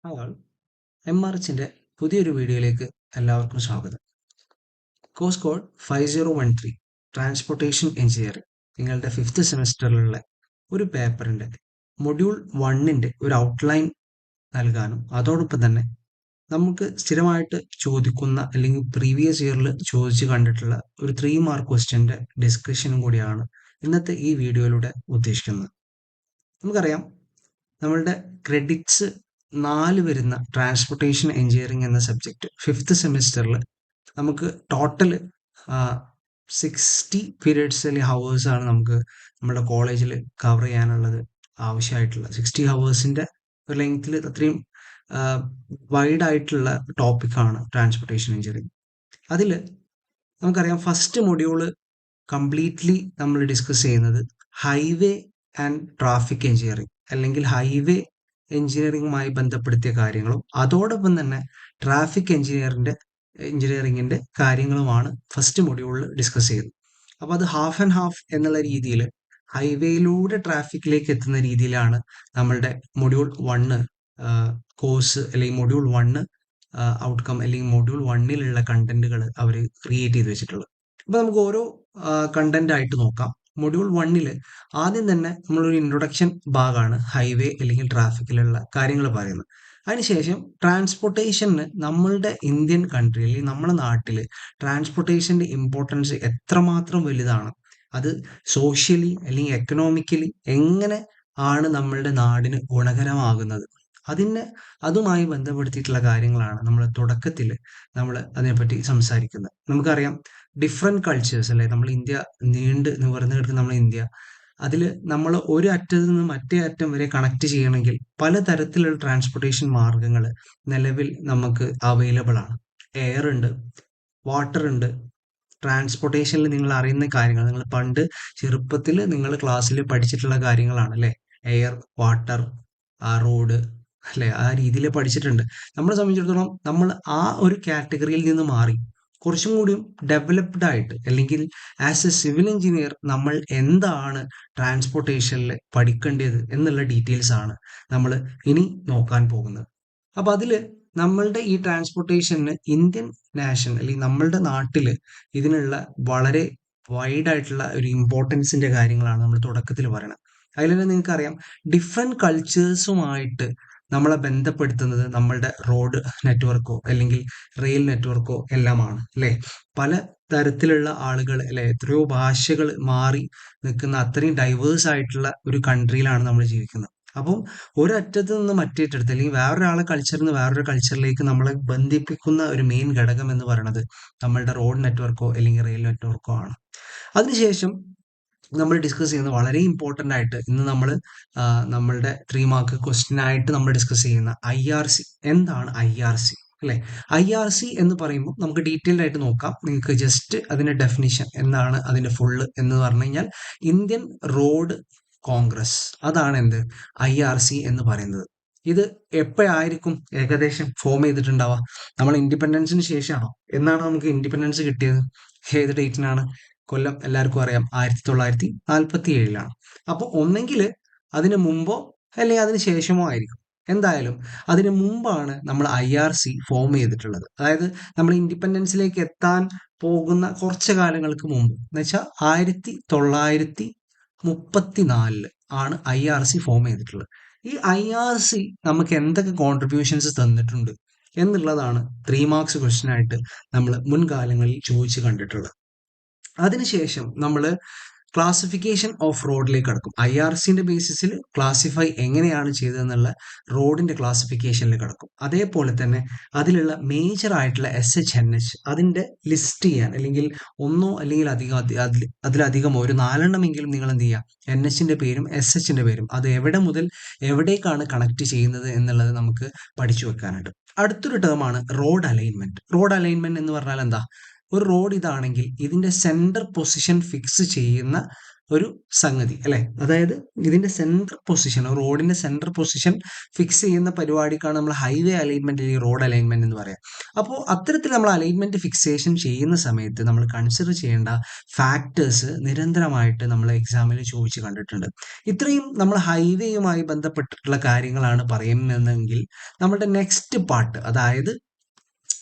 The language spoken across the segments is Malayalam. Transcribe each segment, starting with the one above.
അപ്പോൾ MRHന്റെ പുതിയൊരു വീഡിയോയിലേക്ക് എല്ലാവർക്കും സ്വാഗതം. കോഴ്സ് കോഡ് 5013 ട്രാൻസ്പോർട്ടേഷൻ എഞ്ചിനീയറിംഗ് നിങ്ങളുടെ 5th സെമസ്റ്ററിലുള്ള ഒരു പേപ്പറിൻ്റെ മൊഡ്യൂൾ 1ൻ്റെ ഒരു ഔട്ട്ലൈൻ നൽകാനും അതോടൊപ്പം തന്നെ നമുക്ക് സ്ഥിരമായിട്ട് ചോദിക്കുന്ന അല്ലെങ്കിൽ പ്രീവിയസ് ഇയറിൽ ചോദിച്ചു കണ്ടിട്ടുള്ള ഒരു 3 മാർക്ക് ക്വസ്റ്റ്യൻ്റെ ഡിസ്കഷനും കൂടിയാണ് ഇന്നത്തെ ഈ വീഡിയോയിലൂടെ ഉദ്ദേശിക്കുന്നത്. നമുക്കറിയാം നമ്മളുടെ ക്രെഡിറ്റ്സ് 4 വരുന്ന ട്രാൻസ്പോർട്ടേഷൻ എഞ്ചിനീയറിംഗ് എന്ന സബ്ജക്റ്റ് 5th സെമിസ്റ്ററിൽ നമുക്ക് ടോട്ടൽ 60 പീരീഡ്സ് അല്ലെങ്കിൽ ഹവേഴ്സ് ആണ് നമുക്ക് നമ്മുടെ കോളേജിൽ കവർ ചെയ്യാനുള്ളത് ആവശ്യമായിട്ടുള്ള 60 ഹവേഴ്സിൻ്റെ ഒരു ലെങ്ത്തിൽ അത്രയും വൈഡ് ആയിട്ടുള്ള ടോപ്പിക്കാണ് ട്രാൻസ്പോർട്ടേഷൻ എഞ്ചിനീയറിംഗ്. അതിൽ നമുക്കറിയാം ഫസ്റ്റ് മൊഡ്യൂള് കംപ്ലീറ്റ്ലി നമ്മൾ ഡിസ്കസ് ചെയ്യുന്നത് ഹൈവേ ആൻഡ് ട്രാഫിക് എഞ്ചിനീയറിംഗ് അല്ലെങ്കിൽ ഹൈവേ എഞ്ചിനീയറിംഗുമായി ബന്ധപ്പെടുത്തിയ കാര്യങ്ങളും അതോടൊപ്പം തന്നെ ട്രാഫിക് എഞ്ചിനീയറിംഗിന്റെ കാര്യങ്ങളുമാണ് ഫസ്റ്റ് മൊഡ്യൂളിൽ ഡിസ്കസ് ചെയ്യുന്നത്. അപ്പോൾ അത് ഹാഫ് ആൻഡ് ഹാഫ് എന്നുള്ള രീതിയിൽ ഹൈവേയിലൂടെ ട്രാഫിക്കിലേക്ക് എത്തുന്ന രീതിയിലാണ് നമ്മളുടെ മൊഡ്യൂൾ 1 കോഴ്സ് അല്ലെങ്കിൽ മൊഡ്യൂൾ 1 ഔട്ട്കം അല്ലെങ്കിൽ മൊഡ്യൂൾ 1ലുള്ള കണ്ടന്റുകൾ അവർ ക്രിയേറ്റ് ചെയ്ത് വെച്ചിട്ടുള്ളത്. അപ്പോൾ നമുക്ക് ഓരോ കണ്ടന്റ് ആയിട്ട് നോക്കാം. മൊഡ്യൂൾ 1 ആദ്യം തന്നെ നമ്മളൊരു ഇൻട്രൊഡക്ഷൻ ഭാഗമാണ് ഹൈവേ അല്ലെങ്കിൽ ട്രാഫിക്കിലുള്ള കാര്യങ്ങൾ പറയുന്നത്. അതിനുശേഷം ട്രാൻസ്പോർട്ടേഷന് നമ്മളുടെ ഇന്ത്യൻ കൺട്രി അല്ലെങ്കിൽ നമ്മുടെ നാട്ടിൽ ട്രാൻസ്പോർട്ടേഷൻ്റെ ഇമ്പോർട്ടൻസ് എത്രമാത്രം വലുതാണ്, അത് സോഷ്യലി അല്ലെങ്കിൽ എക്കണോമിക്കലി എങ്ങനെ ആണ് നമ്മളുടെ നാടിന് ഗുണകരമാകുന്നത്, അതുമായി ബന്ധപ്പെടുത്തിയിട്ടുള്ള കാര്യങ്ങളാണ് നമ്മൾ തുടക്കത്തിൽ നമ്മൾ അതിനെപ്പറ്റി സംസാരിക്കുന്നത്. നമുക്കറിയാം ഡിഫറെൻറ്റ് കൾച്ചേഴ്സ് അല്ലേ, നമ്മൾ ഇന്ത്യ നിവർന്ന് കിടക്കുന്ന നമ്മൾ ഇന്ത്യ, അതിൽ നമ്മൾ ഒരു അറ്റത്ത് നിന്ന് മറ്റേ അറ്റം വരെ കണക്ട് ചെയ്യണമെങ്കിൽ പലതരത്തിലുള്ള ട്രാൻസ്പോർട്ടേഷൻ മാർഗങ്ങൾ നിലവിൽ നമുക്ക് അവൈലബിൾ ആണ്. എയർ ഉണ്ട്, വാട്ടർ ഉണ്ട്. ട്രാൻസ്പോർട്ടേഷനിൽ നിങ്ങൾ അറിയുന്ന കാര്യങ്ങൾ നിങ്ങൾ പണ്ട് ചെറുപ്പത്തിൽ നിങ്ങൾ ക്ലാസ്സിൽ പഠിച്ചിട്ടുള്ള കാര്യങ്ങളാണ് അല്ലേ. എയർ, വാട്ടർ, റോഡ് അല്ലേ, ആ രീതിയിൽ പഠിച്ചിട്ടുണ്ട്. നമ്മളെ സംബന്ധിച്ചിടത്തോളം നമ്മൾ ആ ഒരു കാറ്റഗറിയിൽ നിന്ന് മാറി കുറച്ചും കൂടിയും ഡെവലപ്ഡ് ആയിട്ട് അല്ലെങ്കിൽ ആസ് എ സിവിൽ എഞ്ചിനീയർ നമ്മൾ എന്താണ് ട്രാൻസ്പോർട്ടേഷനിൽ പഠിക്കേണ്ടത് എന്നുള്ള ഡീറ്റെയിൽസ് ആണ് നമ്മൾ ഇനി നോക്കാൻ പോകുന്നത്. അപ്പം അതിൽ നമ്മളുടെ ഈ ട്രാൻസ്പോർട്ടേഷന് ഇന്ത്യൻ നാഷൻ അല്ലെങ്കിൽ നമ്മളുടെ നാട്ടിൽ ഇതിനുള്ള വളരെ വൈഡ് ആയിട്ടുള്ള ഒരു ഇമ്പോർട്ടൻസിന്റെ കാര്യങ്ങളാണ് നമ്മൾ തുടക്കത്തിൽ പറയുന്നത്. അതിൽ തന്നെ നിങ്ങൾക്കറിയാം ഡിഫറെൻറ്റ് കൾച്ചേഴ്സുമായിട്ട് നമ്മളെ ബന്ധപ്പെടുത്തുന്നത് നമ്മളുടെ റോഡ് നെറ്റ്വർക്കോ അല്ലെങ്കിൽ റെയിൽ നെറ്റ്വർക്കോ എല്ലാമാണ് അല്ലേ. പല തരത്തിലുള്ള ആളുകൾ അല്ലെ, എത്രയോ ഭാഷകൾ മാറി നിൽക്കുന്ന അത്രയും ഡൈവേഴ്സ് ആയിട്ടുള്ള ഒരു കൺട്രിയിലാണ് നമ്മൾ ജീവിക്കുന്നത്. അപ്പം ഒരറ്റത്ത് നിന്ന് മറ്റേ അറ്റത്ത് അല്ലെങ്കിൽ വേറൊരാളെ കൾച്ചറിൽ നിന്ന് വേറൊരു കൾച്ചറിലേക്ക് നമ്മളെ ബന്ധിപ്പിക്കുന്ന ഒരു മെയിൻ ഘടകം എന്ന് പറയുന്നത് നമ്മളുടെ റോഡ് നെറ്റ്വർക്കോ അല്ലെങ്കിൽ റെയിൽ നെറ്റ്വർക്കോ ആണ്. അതിനുശേഷം നമ്മൾ ഡിസ്കസ് ചെയ്യുന്നത് വളരെ ഇമ്പോർട്ടൻ്റ് ആയിട്ട് ഇന്ന് നമ്മൾ നമ്മളുടെ 3 മാർക്ക് ക്വസ്റ്റ്യൻ ആയിട്ട് നമ്മൾ ഡിസ്കസ് ചെയ്യുന്ന IRC. എന്താണ് IRC അല്ലേ? IRC എന്ന് പറയുമ്പോൾ നമുക്ക് ഡീറ്റെയിൽഡ് ആയിട്ട് നോക്കാം. നിങ്ങൾക്ക് ജസ്റ്റ് അതിൻ്റെ ഡെഫിനിഷൻ എന്താണ്, അതിൻ്റെ ഫുള്ള് എന്ന് പറഞ്ഞു കഴിഞ്ഞാൽ ഇന്ത്യൻ റോഡ് കോൺഗ്രസ്, അതാണ് എന്ത് IRC എന്ന് പറയുന്നത്. ഇത് എപ്പോഴായിരിക്കും ഏകദേശം ഫോം ചെയ്തിട്ടുണ്ടാവുക? നമ്മൾ ഇൻഡിപെൻഡൻസിന് ശേഷമാണോ? എന്നാണ് നമുക്ക് ഇൻഡിപെൻഡൻസ് കിട്ടിയത്? ഏത് ഡേറ്റിനാണ്? കൊല്ലം എല്ലാവർക്കും അറിയാം, 1947 അപ്പോൾ ഒന്നെങ്കിൽ അതിന് മുമ്പോ അല്ലെങ്കിൽ അതിന് ശേഷമോ ആയിരിക്കും. എന്തായാലും അതിന് മുമ്പാണ് നമ്മൾ IRC ഫോം ചെയ്തിട്ടുള്ളത്. അതായത് നമ്മൾ ഇൻഡിപെൻഡൻസിലേക്ക് എത്താൻ പോകുന്ന കുറച്ച് കാലങ്ങൾക്ക് മുമ്പ് എന്ന് വെച്ചാൽ 1934 ആണ് IRC ഫോം ചെയ്തിട്ടുള്ളത്. ഈ IRC നമുക്ക് എന്തൊക്കെ കോൺട്രിബ്യൂഷൻസ് തന്നിട്ടുണ്ട് എന്നുള്ളതാണ് 3 മാർക്സ് ക്വസ്റ്റ്യൻ ആയിട്ട് നമ്മൾ മുൻകാലങ്ങളിൽ ചോദിച്ചു കണ്ടിട്ടുള്ളത്. അതിനുശേഷം നമ്മൾ ക്ലാസിഫിക്കേഷൻ ഓഫ് റോഡിലേക്ക് കടക്കും. IRCന്റെ ബേസിസിൽ ക്ലാസിഫൈ എങ്ങനെയാണ് ചെയ്തതെന്നുള്ള റോഡിന്റെ ക്ലാസിഫിക്കേഷനിൽ കിടക്കും. അതേപോലെ തന്നെ അതിലുള്ള മേജർ ആയിട്ടുള്ള SHNH അതിന്റെ ലിസ്റ്റ് ചെയ്യാൻ, അല്ലെങ്കിൽ ഒന്നോ അല്ലെങ്കിൽ അതിലധികമോ ഒരു 4 നിങ്ങൾ എന്ത് ചെയ്യുക, NHന്റെ പേരും SHന്റെ പേരും അത് എവിടെ മുതൽ എവിടേക്കാണ് കണക്ട് ചെയ്യുന്നത് എന്നുള്ളത് നമുക്ക് പഠിച്ചു വെക്കാനായിട്ട്. അടുത്തൊരു ടേമാണ് റോഡ് അലൈൻമെന്റ്. റോഡ് അലൈൻമെന്റ് എന്ന് പറഞ്ഞാൽ എന്താ? ഒരു റോഡ് ഇതാണെങ്കിൽ ഇതിന്റെ സെന്റർ പൊസിഷൻ ഫിക്സ് ചെയ്യുന്ന ഒരു സംഗതി അല്ലെ. അതായത് ഇതിന്റെ സെൻട്രൽ പൊസിഷൻ, റോഡിന്റെ സെൻട്രൽ പൊസിഷൻ ഫിക്സ് ചെയ്യുന്ന പരിപാടിക്കാണ് നമ്മൾ ഹൈവേ അലൈൻമെന്റ് അല്ലെങ്കിൽ റോഡ് അലൈൻമെന്റ് എന്ന് പറയാം. അപ്പോൾ അത്തരത്തിൽ നമ്മൾ അലൈൻമെന്റ് ഫിക്സേഷൻ ചെയ്യുന്ന സമയത്ത് നമ്മൾ കൺസിഡർ ചെയ്യേണ്ട ഫാക്ടേഴ്സ് നിരന്തരമായിട്ട് നമ്മൾ എക്സാമിൽ ചോദിച്ച് കണ്ടിട്ടുണ്ട്. ഇത്രയും നമ്മൾ ഹൈവേയുമായി ബന്ധപ്പെട്ടിട്ടുള്ള കാര്യങ്ങളാണ് പറയുന്നതെങ്കിൽ നമ്മളുടെ നെക്സ്റ്റ് പാർട്ട്, അതായത്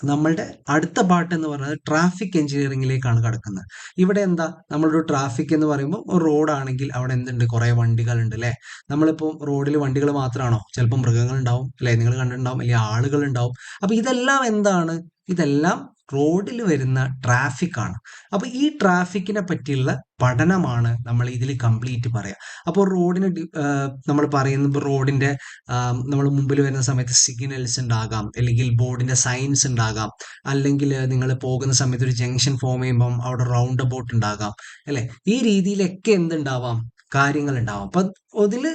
നമ്മളുടെ അടുത്ത പാർട്ട് എന്ന് പറയുന്നത് ട്രാഫിക് എഞ്ചിനീയറിംഗിലേക്കാണ് കടക്കുന്നത്. ഇവിടെ എന്താ, നമ്മളൊരു ട്രാഫിക് എന്ന് പറയുമ്പോൾ ഒരു റോഡാണെങ്കിൽ അവിടെ എന്തുണ്ട്, കുറേ വണ്ടികളുണ്ട് അല്ലേ. നമ്മളിപ്പോൾ റോഡിൽ വണ്ടികൾ മാത്രമാണോ, ചിലപ്പോൾ മൃഗങ്ങൾ ഉണ്ടാവും അല്ലേ, നിങ്ങൾ കണ്ടിട്ടുണ്ടാവും, അല്ലെങ്കിൽ ആളുകൾ ഉണ്ടാവും. അപ്പൊ ഇതെല്ലാം എന്താണ്, ഇതെല്ലാം റോഡിൽ വരുന്ന ട്രാഫിക് ആണ്. അപ്പൊ ഈ ട്രാഫിക്കിനെ പറ്റിയുള്ള പഠനമാണ് നമ്മൾ ഇതിൽ കംപ്ലീറ്റ് പറയാം. അപ്പോൾ റോഡിന് നമ്മൾ പറയുമ്പോൾ റോഡിന്റെ നമ്മൾ മുമ്പിൽ വരുന്ന സമയത്ത് സിഗ്നൽസ് ഉണ്ടാകാം, അല്ലെങ്കിൽ ബോർഡിന്റെ സൈൻസ് ഉണ്ടാകാം, അല്ലെങ്കിൽ നിങ്ങൾ പോകുന്ന സമയത്ത് ഒരു ജംഗ്ഷൻ ഫോം ചെയ്യുമ്പം അവിടെ റൗണ്ട് അബൌട്ട് ഉണ്ടാകാം അല്ലെ. ഈ രീതിയിലൊക്കെ എന്തുണ്ടാവാം, കാര്യങ്ങൾ ഉണ്ടാവാം. അപ്പൊ അതിൽ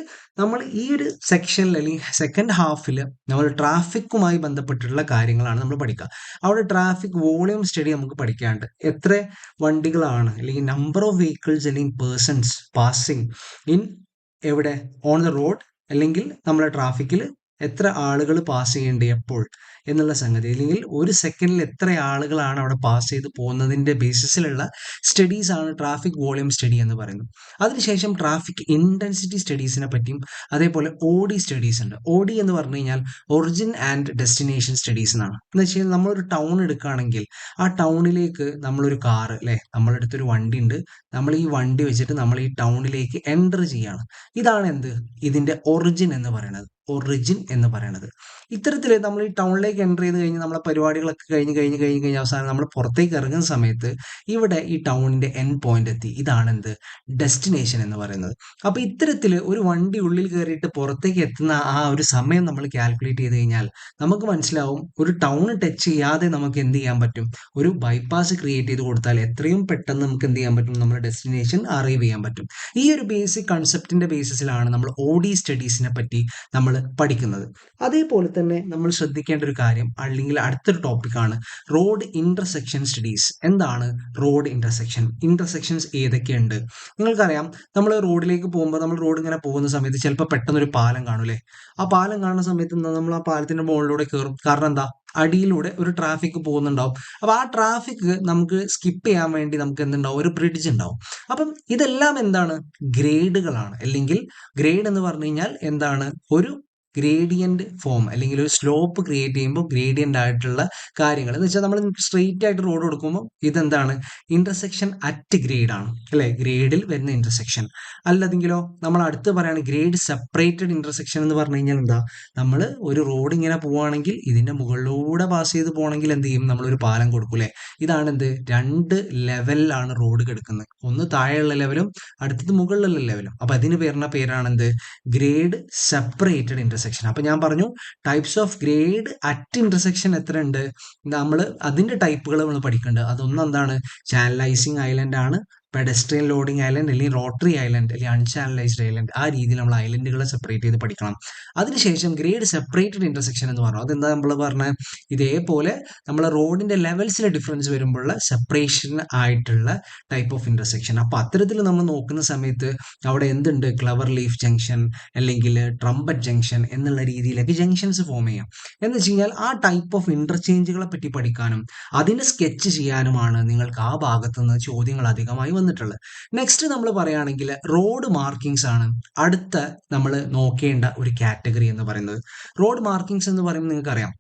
നമ്മൾ ഈ ഒരു സെക്ഷനിൽ അല്ലെങ്കിൽ സെക്കൻഡ് ഹാഫിൽ നമ്മൾ ട്രാഫിക്കുമായി ബന്ധപ്പെട്ടിട്ടുള്ള കാര്യങ്ങളാണ് നമ്മൾ പഠിക്കുക. അവിടെ ട്രാഫിക് വോളിയം സ്റ്റഡി നമുക്ക് പഠിക്കാണ്ട്, എത്ര വണ്ടികളാണ് അല്ലെങ്കിൽ നമ്പർ ഓഫ് വെഹിക്കിൾസ് അല്ലെങ്കിൽ പേഴ്സൺസ് പാസിങ് ഇൻ എവിടെ ഓൺ ദ റോഡ്, അല്ലെങ്കിൽ നമ്മളെ ട്രാഫിക്കിൽ എത്ര ആളുകൾ പാസ് ചെയ്യേണ്ടത് എപ്പോൾ എന്നുള്ള സംഗതി, അല്ലെങ്കിൽ ഒരു സെക്കൻഡിൽ എത്ര ആളുകളാണ് അവിടെ പാസ് ചെയ്ത് പോകുന്നതിന്റെ ബേസിസിലുള്ള സ്റ്റഡീസ് ആണ് ട്രാഫിക് വോളിയം സ്റ്റഡി എന്ന് പറയുന്നത്. അതിനുശേഷം ട്രാഫിക് ഇന്റൻസിറ്റി സ്റ്റഡീസിനെ പറ്റിയും അതേപോലെ OD സ്റ്റഡീസ് ഉണ്ട്. OD എന്ന് പറഞ്ഞു കഴിഞ്ഞാൽ ഒറിജിൻ ആൻഡ് ഡെസ്റ്റിനേഷൻ സ്റ്റഡീസ് എന്നാണ്. എന്ന് വെച്ച് കഴിഞ്ഞാൽ നമ്മളൊരു ടൗൺ എടുക്കുകയാണെങ്കിൽ ആ ടൗണിലേക്ക് നമ്മളൊരു കാർ അല്ലെ, നമ്മളുടെ അടുത്തൊരു വണ്ടി ഉണ്ട്, നമ്മൾ ഈ വണ്ടി വെച്ചിട്ട് നമ്മൾ ഈ ടൗണിലേക്ക് എൻ്റർ ചെയ്യാണ്. ഇതാണ് എന്ത്, ഇതിന്റെ ഒറിജിൻ എന്ന് പറയുന്നത്. ഒറിജിൻ എന്ന് പറയുന്നത് ഇത്തരത്തിൽ നമ്മൾ ഈ ടൗണിലേക്ക് എൻ്റർ ചെയ്ത് കഴിഞ്ഞ് നമ്മളെ പരിപാടികളൊക്കെ കഴിഞ്ഞ് അവസാനം നമ്മൾ പുറത്തേക്ക് ഇറങ്ങുന്ന സമയത്ത് ഇവിടെ ഈ ടൗണിന്റെ എൻ പോയിന്റ് എത്തി. ഇതാണ് എന്ത്, ഡെസ്റ്റിനേഷൻ എന്ന് പറയുന്നത്. അപ്പൊ ഇത്തരത്തിൽ ഒരു വണ്ടി ഉള്ളിൽ കയറിയിട്ട് പുറത്തേക്ക് എത്തുന്ന ആ ഒരു സമയം നമ്മൾ കാൽക്കുലേറ്റ് ചെയ്ത് കഴിഞ്ഞാൽ നമുക്ക് മനസ്സിലാവും, ഒരു ടൗൺ ടച്ച് ചെയ്യാതെ നമുക്ക് എന്ത് ചെയ്യാൻ പറ്റും, ഒരു ബൈപ്പാസ് ക്രിയേറ്റ് ചെയ്ത് കൊടുത്താൽ എത്രയും പെട്ടെന്ന് നമുക്ക് എന്ത് ചെയ്യാൻ പറ്റും, നമ്മുടെ ഡെസ്റ്റിനേഷൻ അറൈവ് ചെയ്യാൻ പറ്റും. ഈ ഒരു ബേസിക് കൺസെപ്റ്റിന്റെ ബേസിസിലാണ് നമ്മൾ OD സ്റ്റഡീസിനെ പറ്റി നമ്മൾ പഠിക്കുന്നത്. അതേപോലെ തന്നെ നമ്മൾ ശ്രദ്ധിക്കേണ്ട ഒരു കാര്യം, അല്ലെങ്കിൽ അടുത്തൊരു ടോപ്പിക്കാണ് റോഡ് ഇന്റർസെക്ഷൻ സ്റ്റഡീസ്. എന്താണ് റോഡ് ഇന്റർസെക്ഷൻസ് ഏതൊക്കെയുണ്ട് നിങ്ങൾക്കറിയാം. നമ്മൾ റോഡിലേക്ക് പോകുമ്പോൾ, നമ്മൾ റോഡ് ഇങ്ങനെ പോകുന്ന സമയത്ത് ചിലപ്പോൾ പെട്ടെന്ന് ഒരു പാലം കാണും അല്ലേ. ആ പാലം കാണുന്ന സമയത്ത് നമ്മൾ ആ പാലത്തിന്റെ മുകളിലൂടെ കയറും. കാരണം എന്താ, അടിയിലൂടെ ഒരു ട്രാഫിക് പോകുന്നുണ്ടാവും. അപ്പൊ ആ ട്രാഫിക് നമുക്ക് സ്കിപ്പ് ചെയ്യാൻ വേണ്ടി നമുക്ക് എന്തുണ്ടാവും, ഒരു ബ്രിഡ്ജ് ഉണ്ടാവും. അപ്പം ഇതെല്ലാം എന്താണ്, ഗ്രേഡുകളാണ്. അല്ലെങ്കിൽ ഗ്രേഡ് എന്ന് പറഞ്ഞു കഴിഞ്ഞാൽ എന്താണ്, ഒരു ഗ്രേഡിയന്റ് ഫോം അല്ലെങ്കിൽ ഒരു സ്ലോപ്പ് ക്രിയേറ്റ് ചെയ്യുമ്പോൾ ഗ്രേഡിയന്റ് ആയിട്ടുള്ള കാര്യങ്ങൾ എന്ന് വെച്ചാൽ നമ്മൾ സ്ട്രെയിറ്റ് ആയിട്ട് റോഡ് കൊടുക്കുമ്പോൾ ഇതെന്താണ്, ഇന്റർസെക്ഷൻ അറ്റ് ഗ്രേഡ് ആണ് അല്ലെ, ഗ്രേഡിൽ വരുന്ന ഇന്റർസെക്ഷൻ. അല്ലെങ്കിലോ നമ്മൾ അടുത്ത് പറയാണ് ഗ്രേഡ് സെപ്പറേറ്റഡ് ഇന്റർസെക്ഷൻ എന്ന് പറഞ്ഞു കഴിഞ്ഞാൽ എന്താ, നമ്മൾ ഒരു റോഡ് ഇങ്ങനെ പോവുകയാണെങ്കിൽ ഇതിന്റെ മുകളിലൂടെ പാസ് ചെയ്ത് പോകണമെങ്കിൽ എന്ത് ചെയ്യും, നമ്മളൊരു പാലം കൊടുക്കൂലേ. ഇതാണ് എന്ത്, രണ്ട് ലെവലിലാണ് റോഡ് കിടക്കുന്നത്, ഒന്ന് താഴെയുള്ള ലെവലും അടുത്തത് മുകളിലുള്ള ലെവലും. അപ്പൊ അതിന് പേരാണ് എന്ത്, ഗ്രേഡ് സെപ്പറേറ്റഡ് ഇന്റർസെക്ഷൻ. അപ്പൊ ഞാൻ പറഞ്ഞു types of grade at intersection എത്ര ഉണ്ട്, നമ്മൾ അതിന്റെ ടൈപ്പുകൾ നമ്മൾ പഠിക്കുന്നുണ്ട്. അതൊന്നും എന്താണ്, ചാനലൈസിങ് ഐലൻഡ് ആണ്, പെഡസ്ട്രിയൻ ലോഡിംഗ് ഐലൻഡ്, അല്ലെങ്കിൽ റോട്ടറി ഐലൻഡ്, അല്ലെങ്കിൽ അൺചാനലൈസ്ഡ് ഐലൻഡ്. ആ രീതിയിൽ നമ്മൾ ഐലൻഡുകളെ സെപ്പറേറ്റ് ചെയ്ത് പഠിക്കണം. അതിനുശേഷം ഗ്രേഡ് സെപ്പറേറ്റഡ് ഇന്റർസെക്ഷൻ എന്ന് പറഞ്ഞു, അതെന്താ നമ്മൾ പറഞ്ഞ, ഇതേപോലെ നമ്മളെ റോഡിന്റെ ലെവൽസിലെ ഡിഫറൻസ് വരുമ്പോഴുള്ള സെപ്പറേഷൻ ആയിട്ടുള്ള ടൈപ്പ് ഓഫ് ഇന്റർസെക്ഷൻ. അപ്പൊ അത്തരത്തിൽ നമ്മൾ നോക്കുന്ന സമയത്ത് അവിടെ എന്തുണ്ട്, ക്ലവർ ലീഫ് ജംഗ്ഷൻ അല്ലെങ്കിൽ ട്രംപറ്റ് ജംഗ്ഷൻ എന്നുള്ള രീതിയിലേക്ക് ജംഗ്ഷൻസ് ഫോം ചെയ്യാം. എന്ന് വെച്ച് കഴിഞ്ഞാൽ ആ ടൈപ്പ് ഓഫ് ഇന്റർചേഞ്ചുകളെ പറ്റി പഠിക്കാനും അതിന് സ്കെച്ച് ചെയ്യാനുമാണ് നിങ്ങൾക്ക് ആ ഭാഗത്തു നിന്ന് ചോദ്യങ്ങൾ അധികമായി വന്നിട്ടുള്ളത്. നെക്സ്റ്റ് നമ്മൾ പറയുകയാണെങ്കിൽ റോഡ് മാർക്കിങ്സ് ആണ് അടുത്ത നമ്മൾ നോക്കേണ്ട ഒരു കാറ്റഗറി എന്ന് പറയുന്നത്. റോഡ് മാർക്കിങ്സ് എന്ന് പറയുമ്പോൾ നിങ്ങൾക്കറിയാം,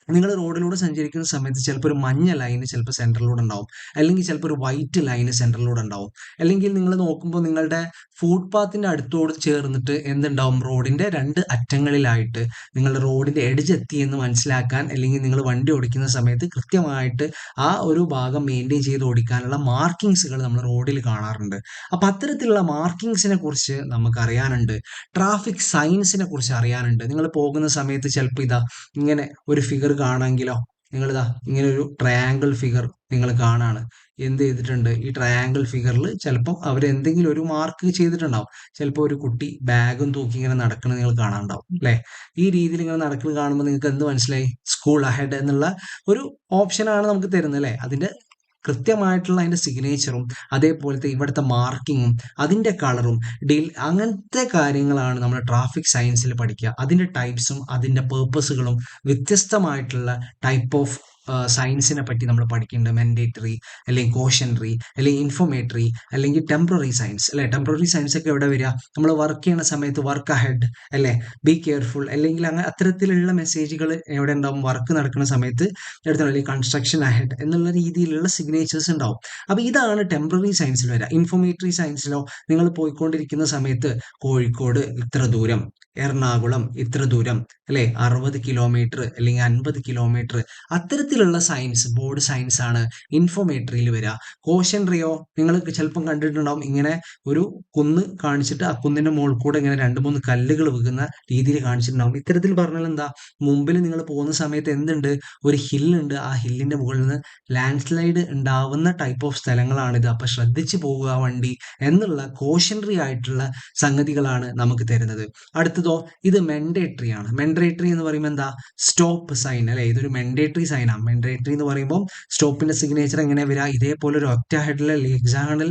നിങ്ങൾ റോഡിലൂടെ സഞ്ചരിക്കുന്ന സമയത്ത് ചിലപ്പോൾ ഒരു മഞ്ഞ ലൈന് ചിലപ്പോൾ സെൻറ്ററിലൂടെ ഉണ്ടാവും, അല്ലെങ്കിൽ ചിലപ്പോൾ ഒരു വൈറ്റ് ലൈന് സെൻറ്ററിലൂടെ ഉണ്ടാവും. അല്ലെങ്കിൽ നിങ്ങൾ നോക്കുമ്പോൾ നിങ്ങളുടെ ഫുട്പാത്തിൻ്റെ അടുത്തോട് ചേർന്നിട്ട് എന്തുണ്ടാവും, റോഡിൻ്റെ രണ്ട് അറ്റങ്ങളിലായിട്ട് നിങ്ങളുടെ റോഡിൻ്റെ എഡ്ജ് എത്തി എന്ന് മനസ്സിലാക്കാൻ, അല്ലെങ്കിൽ നിങ്ങൾ വണ്ടി ഓടിക്കുന്ന സമയത്ത് കൃത്യമായിട്ട് ആ ഒരു ഭാഗം മെയിൻറ്റെയിൻ ചെയ്ത് ഓടിക്കാനുള്ള മാർക്കിങ്സുകൾ നമ്മൾ റോഡിൽ കാണാറുണ്ട്. അപ്പം അത്തരത്തിലുള്ള മാർക്കിങ്സിനെ കുറിച്ച് നമുക്ക് അറിയാനുണ്ട്. ട്രാഫിക് സയൻസിനെ കുറിച്ച് അറിയാനുണ്ട്. നിങ്ങൾ പോകുന്ന സമയത്ത് ചിലപ്പോൾ ഇതാ ഇങ്ങനെ ഒരു ഫിഗർ കാണാമെങ്കിലോ, നിങ്ങളിതാ ഇങ്ങനെ ഒരു ട്രയാങ്കിൾ ഫിഗർ നിങ്ങൾ കാണാണ്. എന്ത് ചെയ്തിട്ടുണ്ട്, ഈ ട്രയാങ്കിൾ ഫിഗറിൽ ചിലപ്പോൾ അവർ എന്തെങ്കിലും ഒരു മാർക്ക് ചെയ്തിട്ടുണ്ടാവും. ചിലപ്പോൾ ഒരു കുട്ടി ബാഗും തൂക്കി ഇങ്ങനെ നടക്കുന്നത് നിങ്ങൾ കാണാനുണ്ടാവും അല്ലെ. ഈ രീതിയിൽ ഇങ്ങനെ നടക്കുന്നത് കാണുമ്പോൾ നിങ്ങൾക്ക് എന്ത് മനസ്സിലായി, സ്കൂൾ അഹെഡ് എന്നുള്ള ഒരു ഓപ്ഷനാണ് നമുക്ക് തരുന്നത് അല്ലെ. അതിന്റെ കൃത്യമായിട്ടുള്ള അതിൻ്റെ സിഗ്നേച്ചറും അതേപോലത്തെ ഇവിടുത്തെ മാർക്കിങ്ങും അതിൻ്റെ കളറും അങ്ങനത്തെ കാര്യങ്ങളാണ് നമ്മൾ ട്രാഫിക് സയൻസിൽ പഠിക്കുക. അതിൻ്റെ ടൈപ്സും അതിൻ്റെ പേർപ്പസുകളും വ്യത്യസ്തമായിട്ടുള്ള ടൈപ്പ് ഓഫ് സയൻസിനെ പറ്റി നമ്മൾ പഠിക്കുന്നുണ്ട്. മെൻഡേറ്ററി അല്ലെങ്കിൽ കോഷൻട്രി അല്ലെങ്കിൽ ഇൻഫോമേറ്ററി അല്ലെങ്കിൽ ടെമ്പററി സയൻസ് അല്ലെ. ടെമ്പററി സയൻസ് ഒക്കെ എവിടെ വരിക? നമ്മൾ വർക്ക് ചെയ്യുന്ന സമയത്ത് വർക്ക് അഹെഡ് അല്ലെ, ബി കെയർഫുൾ അല്ലെങ്കിൽ അങ്ങനെ അത്തരത്തിലുള്ള മെസ്സേജുകൾ എവിടെ ഉണ്ടാവും? വർക്ക് നടക്കുന്ന സമയത്ത് എടുത്തോ, അല്ലെങ്കിൽ കൺസ്ട്രക്ഷൻ അഹെഡ് എന്നുള്ള രീതിയിലുള്ള സിഗ്നേച്ചേഴ്സ് ഉണ്ടാവും. അപ്പോൾ ഇതാണ് ടെമ്പററി സയൻസിൽ വരിക. ഇൻഫോമേറ്ററി സയൻസിലോ നിങ്ങൾ പോയിക്കൊണ്ടിരിക്കുന്ന സമയത്ത് കോഴിക്കോട് ഇത്ര ദൂരം, എറണാകുളം ഇത്ര ദൂരം അല്ലെ, 60 കിലോമീറ്റർ അല്ലെങ്കിൽ 50 കിലോമീറ്റർ, അത്തരത്തിലുള്ള സയൻസ് ബോർഡ് സയൻസ് ആണ് ഇൻഫോമേറ്ററിയിൽ വരിക. കോഷൻട്രിയോ നിങ്ങൾ ചിലപ്പം കണ്ടിട്ടുണ്ടാവും, ഇങ്ങനെ ഒരു കുന്ന് കാണിച്ചിട്ട് ആ കുന്നിന്റെ മുകളിൽ കൂടെ ഇങ്ങനെ 2-3 കല്ലുകൾ വീകുന്ന രീതിയിൽ കാണിച്ചിട്ടുണ്ടാവും. ഇത്തരത്തിൽ പറഞ്ഞാൽ എന്താ? മുമ്പിൽ നിങ്ങൾ പോകുന്ന സമയത്ത് എന്തുണ്ട്? ഒരു ഹില്ലുണ്ട്. ആ ഹില്ലിന്റെ മുകളിൽ നിന്ന് ലാൻഡ് സ്ലൈഡ് ഉണ്ടാവുന്ന ടൈപ്പ് ഓഫ് സ്ഥലങ്ങളാണിത്. അപ്പൊ ശ്രദ്ധിച്ചു പോകുക വണ്ടി എന്നുള്ള കോഷൻട്രി ആയിട്ടുള്ള സംഗതികളാണ് നമുക്ക് തരുന്നത്. അടുത്തതോ, ഇത് മെൻഡേറ്ററി ആണ്. മെൻഡേറ്ററി എന്ന് പറയുമ്പോൾ എന്താ? സ്റ്റോപ്പ് സൈൻ അല്ലെ. ഇതൊരു മെൻഡേറ്ററി സൈനാണ്. മെൻഡേറ്ററി എന്ന് പറയുമ്പോൾ സ്റ്റോപ്പിന്റെ സിഗ്നേച്ചർ എങ്ങനെ വരിക? ഇതേപോലെ ഒരു ഒക്ടാഹെഡ്രൽ അല്ലെങ്കിൽ ഹെക്സാഗണൽ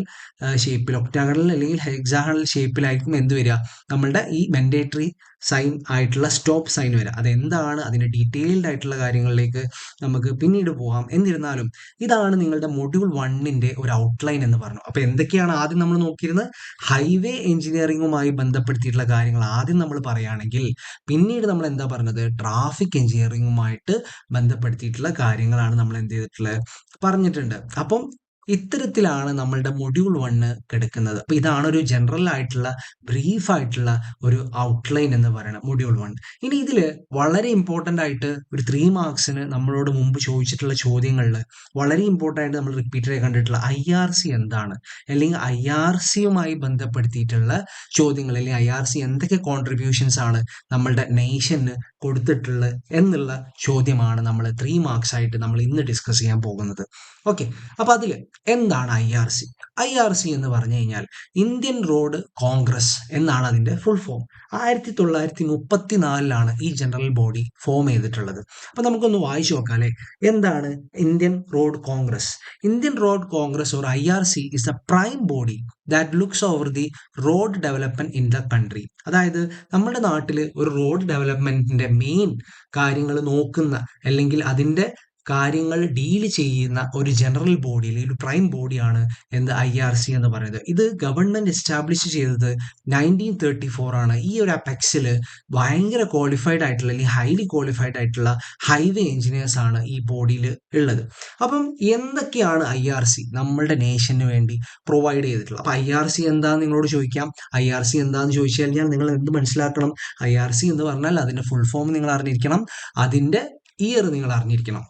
ഷേപ്പിൽ, ഒക്ടാഗണൽ അല്ലെങ്കിൽ ഹെക്സാഗണൽ ഷേപ്പിലായിരിക്കും എന്ത് വരിക? നമ്മളുടെ ഈ മെൻഡേറ്ററി സൈൻ ആയിട്ടുള്ള സ്റ്റോപ്പ് സൈൻ വരിക. അതെന്താണ്? അതിന്റെ ഡീറ്റെയിൽഡ് ആയിട്ടുള്ള കാര്യങ്ങളിലേക്ക് നമുക്ക് പിന്നീട് പോകാം. എന്നിരുന്നാലും ഇതാണ് നിങ്ങളുടെ മൊഡ്യൂൾ 1ന്റെ ഒരു ഔട്ട്ലൈൻ എന്ന് പറഞ്ഞു. അപ്പൊ എന്തൊക്കെയാണ് ആദ്യം നമ്മൾ നോക്കിയിരുന്നത്? ഹൈവേ എഞ്ചിനീയറിംഗുമായി ബന്ധപ്പെടുത്തിയിട്ടുള്ള കാര്യങ്ങൾ ആദ്യം നമ്മൾ പറയുകയാണെങ്കിൽ, പിന്നീട് നമ്മൾ എന്താ പറഞ്ഞത്? ട്രാഫിക് എഞ്ചിനീയറിംഗുമായിട്ട് ബന്ധപ്പെടുത്തിയിട്ടുള്ള കാര്യങ്ങളാണ് നമ്മൾ എന്ത് ചെയ്തിട്ടുള്ളത്? പറഞ്ഞിട്ടുണ്ട്. അപ്പം ഇത്തരത്തിലാണ് നമ്മളുടെ മൊഡ്യൂൾ 1 കിടക്കുന്നത്. അപ്പൊ ഇതാണ് ഒരു ജനറൽ ആയിട്ടുള്ള ബ്രീഫ് ആയിട്ടുള്ള ഒരു ഔട്ട്ലൈൻ എന്ന് പറയുന്നത് മൊഡ്യൂൾ 1. ഇനി ഇതില് വളരെ ഇമ്പോർട്ടന്റ് ആയിട്ട് ഒരു 3 മാർക്സിന് നമ്മളോട് മുമ്പ് ചോദിച്ചിട്ടുള്ള ചോദ്യങ്ങളിൽ വളരെ ഇമ്പോർട്ടന്റ് ആയിട്ട് നമ്മൾ റിപ്പീറ്റഡ് ആയി കണ്ടിട്ടുള്ള IRC എന്താണ്, അല്ലെങ്കിൽ IRCയുമായി ബന്ധപ്പെടുത്തിയിട്ടുള്ള ചോദ്യങ്ങൾ, അല്ലെങ്കിൽ IRC എന്തൊക്കെ കോൺട്രിബ്യൂഷൻസ് ആണ് നമ്മളുടെ നേഷന് കൊടുത്തിട്ടുള്ളത് എന്നുള്ള ചോദ്യമാണ് നമ്മൾ 3 മാർക്സ് ആയിട്ട് നമ്മൾ ഇന്ന് ഡിസ്കസ് ചെയ്യാൻ പോകുന്നത്. ഓക്കെ, അപ്പൊ അതില് എന്താണ് IRC? IRC എന്ന് പറഞ്ഞു കഴിഞ്ഞാൽ ഇന്ത്യൻ റോഡ് കോൺഗ്രസ് എന്നാണ് അതിന്റെ ഫുൾ ഫോം. 1934 ഈ ജനറൽ ബോഡി ഫോം ചെയ്തിട്ടുള്ളത്. അപ്പൊ നമുക്കൊന്ന് വായിച്ചു നോക്കാം അല്ലെ, എന്താണ് Indian road Congress? Indian road Congress or IRC is A prime body that looks over the road development in the country. അതായത് നമ്മുടെ നാട്ടിൽ ഒരു റോഡ് ഡെവലപ്മെന്റിന്റെ മെയിൻ കാര്യങ്ങൾ നോക്കുന്ന, അല്ലെങ്കിൽ അതിന്റെ കാര്യങ്ങൾ ഡീൽ ചെയ്യുന്ന ഒരു ജനറൽ ബോഡി, അല്ലെങ്കിൽ ഒരു പ്രൈം ബോഡിയാണ് എന്ത്? IRC എന്ന് പറയുന്നത്. ഇത് ഗവൺമെന്റ് എസ്റ്റാബ്ലിഷ് ചെയ്തത് 1934 ആണ്. ഈ ഒരു അപെക്സിൽ ഭയങ്കര ക്വാളിഫൈഡ് ആയിട്ടുള്ള, അല്ലെങ്കിൽ ഹൈലി ക്വാളിഫൈഡ് ആയിട്ടുള്ള ഹൈവേ എഞ്ചിനീയേഴ്സ് ആണ് ഈ ബോഡിയിൽ ഉള്ളത്. അപ്പം എന്തൊക്കെയാണ് IRC നമ്മളുടെ നേഷന് വേണ്ടി പ്രൊവൈഡ് ചെയ്തിട്ടുള്ളത്? അപ്പൊ IRC എന്താന്ന് നിങ്ങളോട് ചോദിക്കാം. IRC എന്താന്ന് ചോദിച്ചു കഴിഞ്ഞാൽ നിങ്ങൾ എന്ത് മനസ്സിലാക്കണം? IRC എന്ന് പറഞ്ഞാൽ അതിന്റെ ഫുൾ ഫോം നിങ്ങൾ അറിഞ്ഞിരിക്കണം, അതിന്റെ ഇയർ നിങ്ങൾ അറിഞ്ഞിരിക്കണം.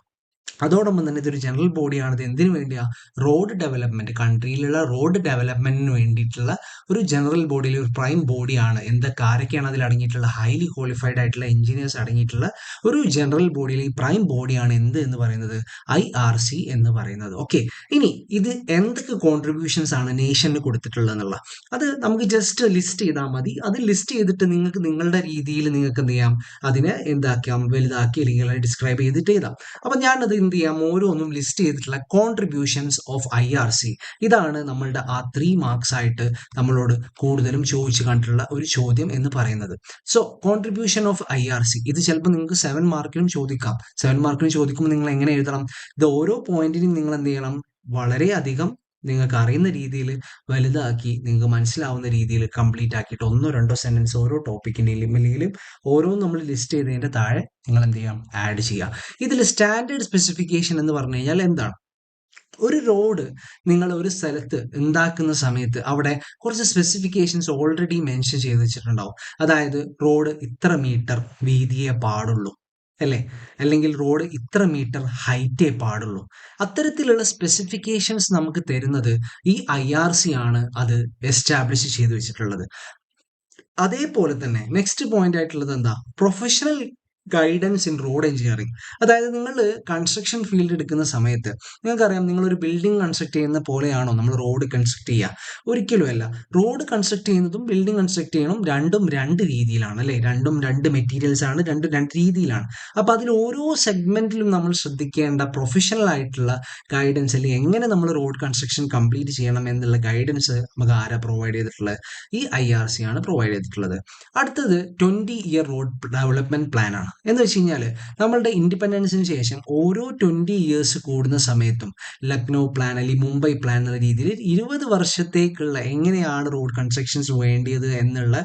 അതോടൊപ്പം തന്നെ ഇതൊരു ജനറൽ ബോഡിയാണ്. ഇത് എന്തിനു വേണ്ടിയാ? റോഡ് ഡെവലപ്മെന്റ്, കൺട്രിയിലുള്ള റോഡ് ഡെവലപ്മെന്റിന് വേണ്ടിയിട്ടുള്ള ഒരു ജനറൽ ബോഡിയിൽ ഒരു പ്രൈം ബോഡിയാണ്. എന്തൊക്കെ ആരൊക്കെയാണ് അതിൽ അടങ്ങിയിട്ടുള്ള? ഹൈലി ക്വാളിഫൈഡ് ആയിട്ടുള്ള എഞ്ചിനീയേഴ്സ് അടങ്ങിയിട്ടുള്ള ഒരു ജനറൽ ബോഡിയിൽ ഈ പ്രൈം ബോഡിയാണ് എന്ത് എന്ന് പറയുന്നത്? IRC എന്ന് പറയുന്നത്. ഓക്കെ, ഇനി ഇത് എന്തൊക്കെ കോൺട്രിബ്യൂഷൻസ് ആണ് നേഷന് കൊടുത്തിട്ടുള്ളത് എന്നുള്ള അത് നമുക്ക് ജസ്റ്റ് ലിസ്റ്റ് ചെയ്താൽ മതി. അത് ലിസ്റ്റ് ചെയ്തിട്ട് നിങ്ങൾക്ക് നിങ്ങളുടെ രീതിയിൽ നിങ്ങൾക്ക് എന്ത് ചെയ്യാം? അതിനെ എന്താക്കാം? വലുതാക്കി അല്ലെങ്കിൽ ഡിസ്ക്രൈബ് ചെയ്തിട്ട് എഴുതാം. അപ്പൊ ഞാനത് എന്ത് ചെയ്യാം? ഓരോന്നും ലിസ്റ്റ് ചെയ്തിട്ടുള്ള കോൺട്രിബ്യൂഷൻസ് ഓഫ് IRC. ഇതാണ് നമ്മളുടെ ആ 3 മാർക്സ് ആയിട്ട് നമ്മളോട് കൂടുതലും ചോദിച്ചു കണ്ടിട്ടുള്ള ഒരു ചോദ്യം എന്ന് പറയുന്നത്. സോ കോൺട്രിബ്യൂഷൻ ഓഫ് IRC ഇത് ചിലപ്പോൾ നിങ്ങൾക്ക് 7 മാർക്കിനും ചോദിക്കാം. 7 മാർക്കിനും ചോദിക്കുമ്പോൾ നിങ്ങൾ എങ്ങനെ എഴുതണം? ഇത് ഓരോ പോയിന്റിനും നിങ്ങൾ എന്ത് ചെയ്യണം? വളരെയധികം നിങ്ങൾക്ക് അറിയുന്ന രീതിയിൽ വലുതാക്കി, നിങ്ങൾക്ക് മനസ്സിലാവുന്ന രീതിയിൽ കംപ്ലീറ്റ് ആക്കിയിട്ട് 1-2 സെന്റൻസ് ഓരോ ടോപ്പിക്കിന്റെയും അല്ലെങ്കിൽ ഓരോന്നും നമ്മൾ ലിസ്റ്റ് ചെയ്തതിന്റെ താഴെ നിങ്ങൾ എന്ത് ചെയ്യാം? ആഡ് ചെയ്യാം. ഇതിൽ സ്റ്റാൻഡേർഡ് സ്പെസിഫിക്കേഷൻ എന്ന് പറഞ്ഞു കഴിഞ്ഞാൽ എന്താണ്? ഒരു റോഡ് നിങ്ങൾ ഒരു സ്ഥലത്ത് ഉണ്ടാക്കുന്ന സമയത്ത് അവിടെ കുറച്ച് സ്പെസിഫിക്കേഷൻസ് ഓൾറെഡി മെൻഷൻ ചെയ്ത് വെച്ചിട്ടുണ്ടാവും. അതായത് റോഡ് ഇത്ര മീറ്റർ വീതിയേ പാടുള്ളൂ അല്ലേ, അല്ലെങ്കിൽ റോഡ് ഇത്ര മീറ്റർ ഹൈറ്റേ പാടുള്ളൂ. അത്തരത്തിലുള്ള സ്പെസിഫിക്കേഷൻസ് നമുക്ക് തരുന്നത് ഈ IRC ആണ് അത് എസ്റ്റാബ്ലിഷ് ചെയ്ത് വെച്ചിട്ടുള്ളത്. അതേപോലെ തന്നെ നെക്സ്റ്റ് പോയിന്റ് ആയിട്ടുള്ളത് എന്താ? Professional guidance in road engineering. അതായത് നിങ്ങൾ കൺസ്ട്രക്ഷൻ ഫീൽഡ് എടുക്കുന്ന സമയത്ത് നിങ്ങൾക്കറിയാം, നിങ്ങളൊരു ബിൽഡിംഗ് കൺസ്ട്രക്ട് ചെയ്യുന്ന പോലെയാണോ നമ്മൾ റോഡ് കൺസ്ട്രക്ട് ചെയ്യുക? ഒരിക്കലുമല്ല. റോഡ് കൺസ്ട്രക്ട് ചെയ്യുന്നതും ബിൽഡിംഗ് കൺസ്ട്രക്ട് ചെയ്യണം, രണ്ടും രണ്ട് രീതിയിലാണ് അല്ലേ? രണ്ടും രണ്ട് മെറ്റീരിയൽസ് ആണ്, രണ്ടും രണ്ട് രീതിയിലാണ്. അപ്പോൾ അതിൽ ഓരോ സെഗ്മെന്റിലും നമ്മൾ ശ്രദ്ധിക്കേണ്ട പ്രൊഫഷണൽ ആയിട്ടുള്ള ഗൈഡൻസ്, അല്ലെങ്കിൽ എങ്ങനെ നമ്മൾ റോഡ് കൺസ്ട്രക്ഷൻ കംപ്ലീറ്റ് ചെയ്യണം എന്നുള്ള ഗൈഡൻസ് നമുക്ക് ആരാ പ്രൊവൈഡ് ചെയ്തിട്ടുള്ളത്? ഈ IRC ആണ് പ്രൊവൈഡ് ചെയ്തിട്ടുള്ളത്. അടുത്തത് 20-year റോഡ് ഡെവലപ്മെന്റ് പ്ലാൻ ആണ്. എന്ന് വെച്ച് കഴിഞ്ഞാൽ നമ്മളുടെ ഇൻഡിപെൻഡൻസിന് ശേഷം ഓരോ 20 ഇയേഴ്സ് കൂടുന്ന സമയത്തും ലക്നൗ പ്ലാൻ അല്ലെങ്കിൽ മുംബൈ പ്ലാൻ എന്നുള്ള രീതിയിൽ 20 വർഷത്തേക്കുള്ള എങ്ങനെയാണ് റോഡ് കൺസ്ട്രക്ഷൻസ് വേണ്ടിയത് എന്നുള്ള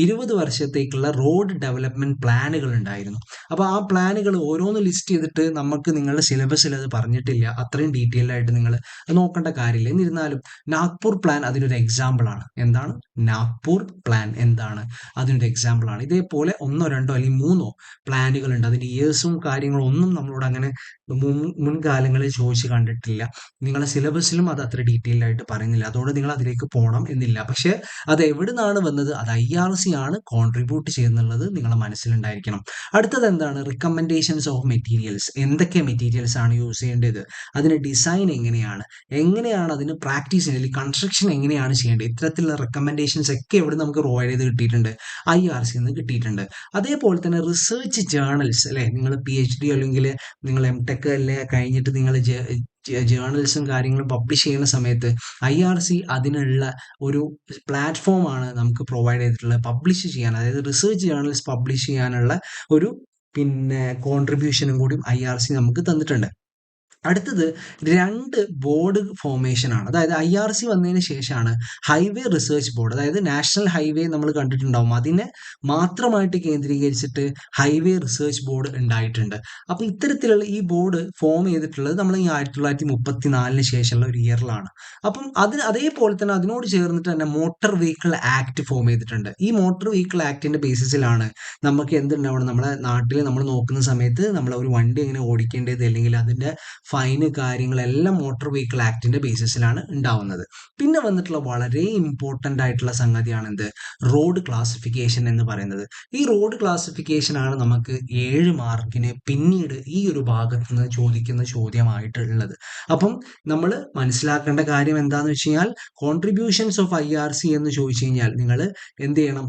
20 വർഷത്തേക്കുള്ള റോഡ് ഡെവലപ്മെന്റ് പ്ലാനുകൾ ഉണ്ടായിരുന്നു. അപ്പോൾ ആ പ്ലാനുകൾ ഓരോന്ന് ലിസ്റ്റ് ചെയ്തിട്ട് നമുക്ക് നിങ്ങളുടെ സിലബസിൽ അത് പറഞ്ഞിട്ടില്ല, അത്രയും ഡീറ്റെയിൽഡ് ആയിട്ട് നിങ്ങൾ നോക്കേണ്ട കാര്യമില്ല. എന്നിരുന്നാലും നാഗ്പൂർ പ്ലാൻ അതിനൊരു എക്സാമ്പിൾ ആണ്. എന്താണ് നാഗ്പൂർ പ്ലാൻ? എന്താണ് അതിനൊരു എക്സാമ്പിൾ ആണ്. ഇതേപോലെ ഒന്നോ രണ്ടോ അല്ലെങ്കിൽ മൂന്നോ പ്ലാനുകൾ ഉണ്ട്. അതിന്റെ ഇയേഴ്സും കാര്യങ്ങളും ഒന്നും നമ്മളോട് അങ്ങനെ മുൻകാലങ്ങളിൽ ചോദിച്ച് കണ്ടിട്ടില്ല. നിങ്ങളുടെ സിലബസിലും അത് അത്ര ഡീറ്റെയിൽഡ് ആയിട്ട് പറയുന്നില്ല. അതുകൊണ്ട് നിങ്ങൾ അതിലേക്ക് പോകണം എന്നില്ല. പക്ഷെ അത് എവിടെ നിന്നാണ് വന്നത്? അത് IRC ആണ് കോൺട്രിബ്യൂട്ട് ചെയ്യുന്നുള്ളത് നിങ്ങളുടെ മനസ്സിലുണ്ടായിരിക്കണം. അടുത്തത് എന്താണ്? റിക്കമെൻഡേഷൻസ് ഓഫ് മെറ്റീരിയൽസ്. എന്തൊക്കെ മെറ്റീരിയൽസ് ആണ് യൂസ് ചെയ്യേണ്ടത്? അതിന് ഡിസൈൻ എങ്ങനെയാണ് അതിന് പ്രാക്ടീസ് അല്ലെങ്കിൽ കൺസ്ട്രക്ഷൻ എങ്ങനെയാണ് ചെയ്യേണ്ടത്? ഇത്തരത്തിലുള്ള റെക്കമെൻഡേഷൻസ് ഒക്കെ എവിടെ നമുക്ക് പ്രൊവൈഡ് ചെയ്ത് കിട്ടിയിട്ടുണ്ട്? IRC നിന്ന് കിട്ടിയിട്ടുണ്ട്. അതേപോലെ തന്നെ റിസർച്ച് ജേർണൽസ് അല്ലെ, നിങ്ങൾ PhD അല്ലെങ്കിൽ നിങ്ങൾ MTech അല്ലെ കഴിഞ്ഞിട്ട് നിങ്ങൾ ജേർണൽസും കാര്യങ്ങളും പബ്ലിഷ് ചെയ്യുന്ന സമയത്ത് IRC അതിനുള്ള ഒരു പ്ലാറ്റ്ഫോമാണ് നമുക്ക് പ്രൊവൈഡ് ചെയ്തിട്ടുള്ളത്. പബ്ലിഷ് ചെയ്യാൻ, അതായത് റിസർച്ച് ജേർണൽസ് പബ്ലിഷ് ചെയ്യാനുള്ള ഒരു കോൺട്രിബ്യൂഷനും കൂടി IRC നമുക്ക് തന്നിട്ടുണ്ട്. അടുത്തത് 2 ബോർഡ് ഫോർമേഷൻ ആണ്. അതായത് IRC വന്നതിന് ശേഷമാണ് ഹൈവേ റിസർച്ച് ബോർഡ്, അതായത് നാഷണൽ ഹൈവേ നമ്മൾ കണ്ടിട്ടുണ്ടാവും, അതിനെ മാത്രമായിട്ട് കേന്ദ്രീകരിച്ചിട്ട് ഹൈവേ റിസർച്ച് ബോർഡ് ഉണ്ടായിട്ടുണ്ട്. അപ്പോൾ ഇത്തരത്തിലുള്ള ഈ ബോർഡ് ഫോം ചെയ്തിട്ടുള്ളത് നമ്മൾ ഈ 1934 ശേഷമുള്ള ഒരു ഇയറിലാണ്. അപ്പം അതേപോലെ തന്നെ അതിനോട് ചേർന്നിട്ട് തന്നെ മോട്ടോർ വെഹിക്കിൾ ആക്ട് ഫോം ചെയ്തിട്ടുണ്ട്. ഈ മോട്ടോർ വെഹിക്കിൾ ആക്ടിന്റെ ബേസിസിലാണ് നമുക്ക് എന്തുണ്ടാവണം, നമ്മുടെ നാട്ടിൽ നമ്മൾ നോക്കുന്ന സമയത്ത് നമ്മൾ ഒരു വണ്ടി എങ്ങനെ ഓടിക്കേണ്ടത് അല്ലെങ്കിൽ അതിന്റെ ഫൈന് കാര്യങ്ങളെല്ലാം മോട്ടോർ വെഹിക്കിൾ ആക്ടിന്റെ ബേസിസിലാണ് ഉണ്ടാവുന്നത്. പിന്നെ വന്നിട്ടുള്ള വളരെ ഇമ്പോർട്ടൻ്റ് ആയിട്ടുള്ള സംഗതിയാണ് എന്ത്? റോഡ് ക്ലാസിഫിക്കേഷൻ എന്ന് പറയുന്നത്. ഈ റോഡ് ക്ലാസിഫിക്കേഷൻ ആണ് നമുക്ക് 7 മാർക്കിന് പിന്നീട് ഈ ഒരു ഭാഗത്ത് നിന്ന് ചോദിക്കുന്ന ചോദ്യമായിട്ടുള്ളത്. അപ്പം നമ്മൾ മനസ്സിലാക്കേണ്ട കാര്യം എന്താണെന്ന് വെച്ച് കഴിഞ്ഞാൽ, കോൺട്രിബ്യൂഷൻസ് ഓഫ് IRC എന്ന് ചോദിച്ചു കഴിഞ്ഞാൽ നിങ്ങൾ എന്ത് ചെയ്യണം?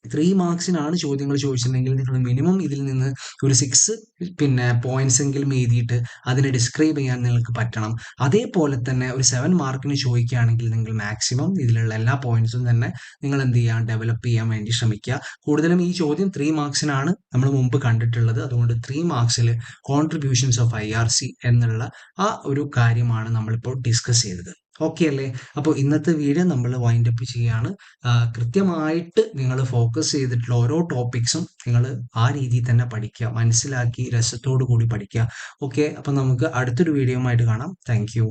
3 മാർക്സിനാണ് ചോദ്യങ്ങൾ ചോദിച്ചിട്ടുണ്ടെങ്കിൽ നിങ്ങൾ മിനിമം ഇതിൽ നിന്ന് ഒരു 6 പോയിന്റ്സ് എങ്കിലും എഴുതിയിട്ട് അതിനെ ഡിസ്ക്രൈബ് ചെയ്യാൻ നിങ്ങൾക്ക് പറ്റണം. അതേപോലെ തന്നെ ഒരു 7 മാർക്കിന് ചോദിക്കുകയാണെങ്കിൽ നിങ്ങൾ മാക്സിമം ഇതിലുള്ള എല്ലാ പോയിന്റ്സും തന്നെ നിങ്ങൾ എന്ത് ചെയ്യാൻ, ഡെവലപ്പ് ചെയ്യാൻ വേണ്ടി ശ്രമിക്കുക. കൂടുതലും ഈ ചോദ്യം 3 മാർക്സിനാണ് നമ്മൾ മുമ്പ് കണ്ടിട്ടുള്ളത്. അതുകൊണ്ട് 3 മാർക്സിൽ കോൺട്രിബ്യൂഷൻസ് ഓഫ് IRC എന്നുള്ള ആ ഒരു കാര്യമാണ് നമ്മളിപ്പോൾ ഡിസ്കസ് ചെയ്തത്. ഓക്കെ അല്ലേ? അപ്പോൾ ഇന്നത്തെ വീഡിയോ നമ്മൾ വൈൻഡ് അപ്പ് ചെയ്യാണ്. കൃത്യമായിട്ട് നിങ്ങൾ ഫോക്കസ് ചെയ്തിട്ടുള്ള ഓരോ ടോപ്പിക്സും നിങ്ങൾ ആ രീതിയിൽ തന്നെ പഠിക്കുക, മനസ്സിലാക്കി രസത്തോടു കൂടി പഠിക്കുക. ഓക്കെ, അപ്പം നമുക്ക് അടുത്തൊരു വീഡിയോ ആയിട്ട് കാണാം. Thank you.